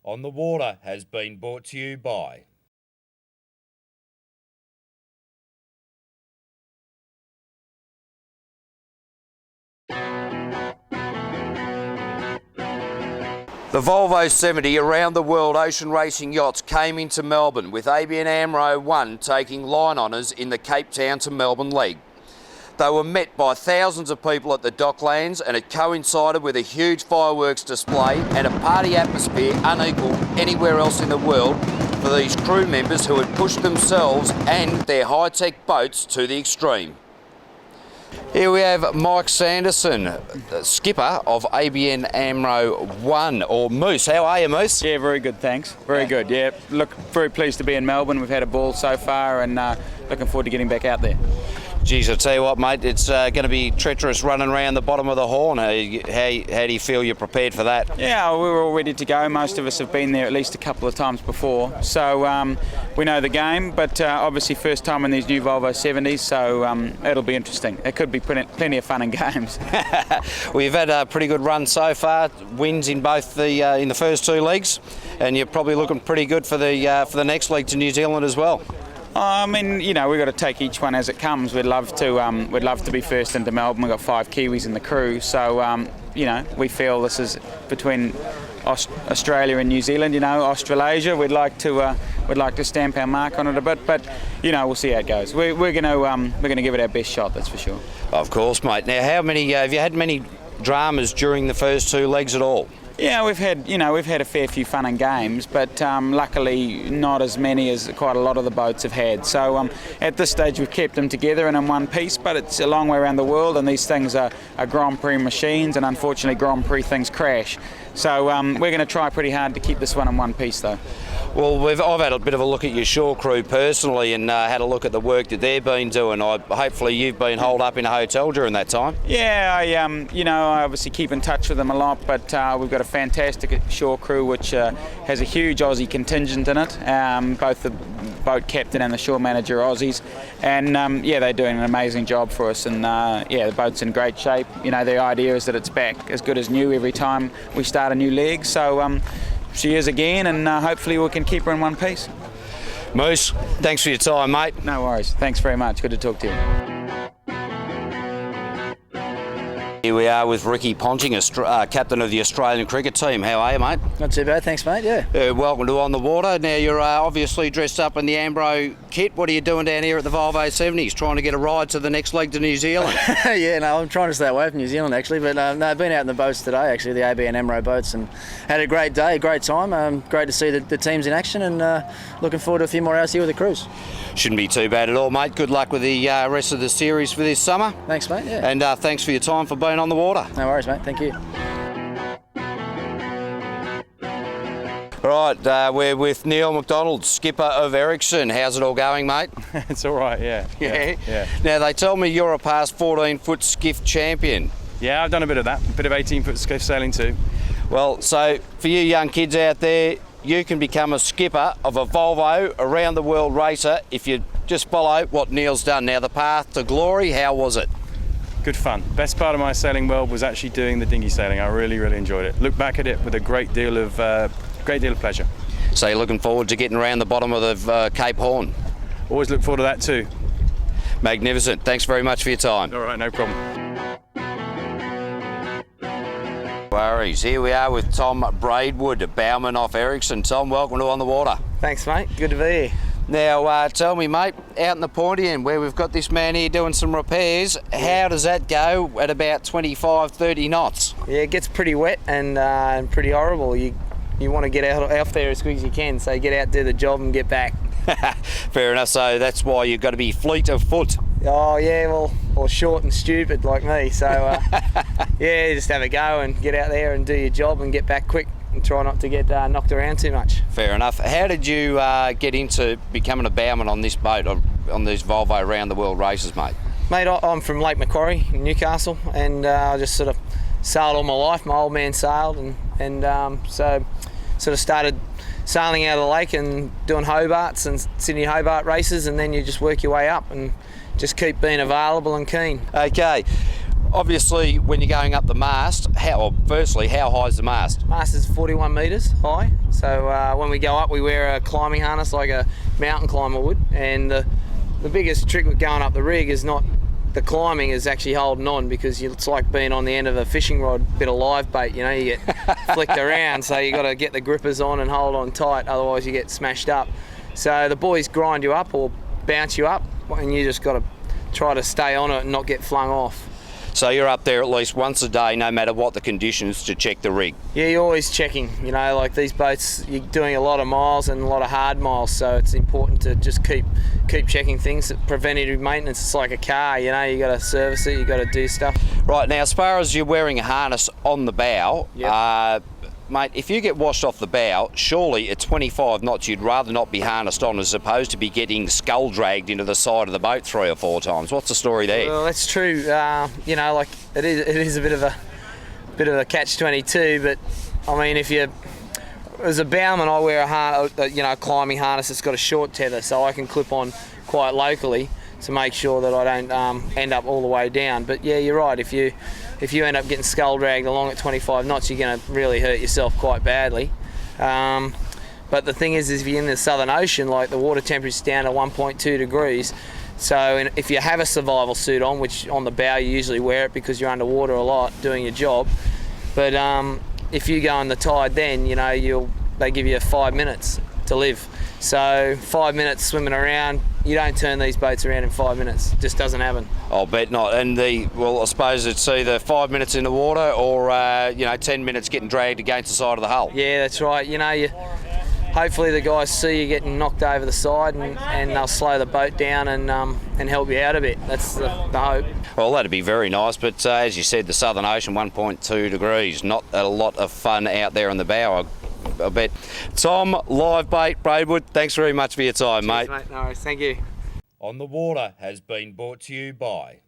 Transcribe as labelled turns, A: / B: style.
A: on the Water has been brought to you by the Volvo 70 around the world ocean racing yachts came into Melbourne, with ABN AMRO 1 taking line honours in the Cape Town to Melbourne leg. They were met by thousands of people at the docklands, and it coincided with a huge fireworks display and a party atmosphere unequalled anywhere else in the world for these crew members who had pushed themselves and their high-tech boats to the extreme. Here we have Mike Sanderson, skipper of ABN AMRO 1, or Moose. How are you, Moose?
B: Yeah, very good, thanks. Very good, yeah. Look, very pleased to be in Melbourne. We've had a ball so far, and looking forward to getting back out there.
A: Geez, I'll tell you what, mate, it's going to be treacherous running around the bottom of the Horn. How do you feel you're prepared for that?
B: Yeah, we're all ready to go. Most of us have been there at least a couple of times before. So we know the game, but obviously first time in these new Volvo 70s, so it'll be interesting. It could be plenty of fun and games.
A: Well, you've had a pretty good run so far, wins in both in the first two legs, and you're probably looking pretty good for the next leg to New Zealand as well.
B: I mean, you know, we've got to take each one as it comes. We'd love to be first into Melbourne. We've got 5 Kiwis in the crew, so you know, we feel this is between Australia and New Zealand. You know, Australasia. We'd like to stamp our mark on it a bit, but you know, we'll see how it goes. We're going to give it our best shot. That's for sure.
A: Of course, mate. Now, how many have you had? Many dramas during the first two legs at all?
B: Yeah, we've had a fair few fun and games, but luckily not as many as quite a lot of the boats have had. So at this stage we've kept them together and in one piece, but it's a long way around the world, and these things are Grand Prix machines, and unfortunately Grand Prix things crash. So we're going to try pretty hard to keep this one in one piece though.
A: Well, I've had a bit of a look at your shore crew personally, and had a look at the work that they've been doing. Hopefully you've been holed up in a hotel during that time. Yeah,
B: I obviously keep in touch with them a lot, but we've got a fantastic shore crew which has a huge Aussie contingent in it. Both the boat captain and the shore manager are Aussies, and they're doing an amazing job for us, and the boat's in great shape. You know, the idea is that it's back as good as new every time we start a new leg, so she is again, and hopefully we can keep her in one piece.
A: Moose, thanks for your time, mate.
B: No worries. Thanks very much. Good to talk to you.
A: Here we are with Ricky Ponting, captain of the Australian cricket team. How are you, mate?
C: Not too bad, thanks, mate. Yeah.
A: Welcome to On the Water. Now, you're obviously dressed up in the Ambro kit. What are you doing down here at the Volvo 70s? Trying to get a ride to the next leg to New Zealand?
C: Yeah, no, I'm trying to stay away from New Zealand, actually. But no, I've been out in the boats today, actually, the ABN AMRO boats, and had a great day, great time. Great to see the teams in action, and looking forward to a few more hours here with the crews.
A: Shouldn't be too bad at all, mate. Good luck with the rest of the series for this summer.
C: Thanks, mate. Yeah.
A: And thanks for your time for being on the water.
C: No worries, mate. Thank you.
A: Right, we're with Neil McDonald, skipper of Ericsson. How's it all going, mate?
D: It's all right, yeah.
A: Yeah. Now, they tell me you're a past 14-foot skiff champion.
D: Yeah, I've done a bit of that, a bit of 18-foot skiff sailing too.
A: Well, so for you young kids out there, you can become a skipper of a Volvo around the world racer if you just follow what Neil's done. Now, the path to glory, how was it?
D: Good fun. Best part of my sailing world was actually doing the dinghy sailing. I really, really enjoyed it. Look back at it with a great deal of pleasure.
A: So you're looking forward to getting around the bottom of the Cape Horn?
D: Always look forward to that too.
A: Magnificent. Thanks very much for your time.
D: All right, no problem.
A: Worries. Here we are with Tom Braidwood, bowman off Ericsson. Tom, welcome to On the Water.
E: Thanks, mate. Good to be here.
A: Now, tell me, mate, out in the pointy end where we've got this man here doing some repairs, how does that go at about 25, 30 knots?
E: Yeah, it gets pretty wet and pretty horrible. You want to get out there as quick as you can, so get out, do the job and get back.
A: Fair enough, so that's why you've got to be fleet of foot.
E: Oh yeah, or short and stupid like me, so yeah, just have a go and get out there and do your job and get back quick and try not to get knocked around too much.
A: Fair enough. How did you get into becoming a bowman on this boat, on these Volvo around the world races, mate?
E: Mate, I'm from Lake Macquarie in Newcastle, and I just sort of sailed all my life. My old man sailed, and so sort of started sailing out of the lake and doing Hobarts and Sydney Hobart races, and then you just work your way up and just keep being available and keen.
A: Okay. Obviously, when you're going up the mast, firstly, how high is the mast?
E: Mast is 41 metres high, so when we go up we wear a climbing harness like a mountain climber would, and the biggest trick with going up the rig is not the climbing, is actually holding on, because it's like being on the end of a fishing rod, bit of live bait, you know, you get flicked around, so you got to get the grippers on and hold on tight, otherwise you get smashed up. So the boys grind you up or bounce you up, and you just got to try to stay on it and not get flung off.
A: So you're up there at least once a day, no matter what the conditions, to check the rig?
E: Yeah, you're always checking, you know, like these boats, you're doing a lot of miles and a lot of hard miles, so it's important to just keep checking things. Preventative maintenance, it's like a car, you know, you got to service it, you got to do stuff.
A: Right, now as far as you're wearing a harness on the bow,
E: Yep.
A: Mate, if you get washed off the bow, surely at 25 knots you'd rather not be harnessed on as opposed to be getting skull dragged into the side of the boat 3 or 4 times. What's the story there?
E: Well, that's true. You know, like it is a bit of a catch-22. But I mean, as a bowman, I wear a climbing harness that's got a short tether, so I can clip on quite locally to make sure that I don't end up all the way down. But yeah, you're right. If you end up getting skull dragged along at 25 knots, you're going to really hurt yourself quite badly. But the thing is if you're in the Southern Ocean, like the water temperature's down to 1.2 degrees. So if you have a survival suit on, which on the bow you usually wear it because you're underwater a lot doing your job. But if you go in the tide, then you know they give you 5 minutes to live. So 5 minutes swimming around, you don't turn these boats around in 5 minutes. It just doesn't happen.
A: I'll bet not. And I suppose it's either 5 minutes in the water or 10 minutes getting dragged against the side of the hull.
E: Yeah, that's right. You know, hopefully the guys see you getting knocked over the side and they'll slow the boat down and help you out a bit. That's the hope.
A: Well, that'd be very nice, but as you said, the Southern Ocean, 1.2 degrees, not a lot of fun out there on the bow, I bet. Tom, Live Bait, Braidwood, thanks very much for your time,
E: Cheers,
A: mate.
E: No worries, thank you.
A: On the Water has been brought to you by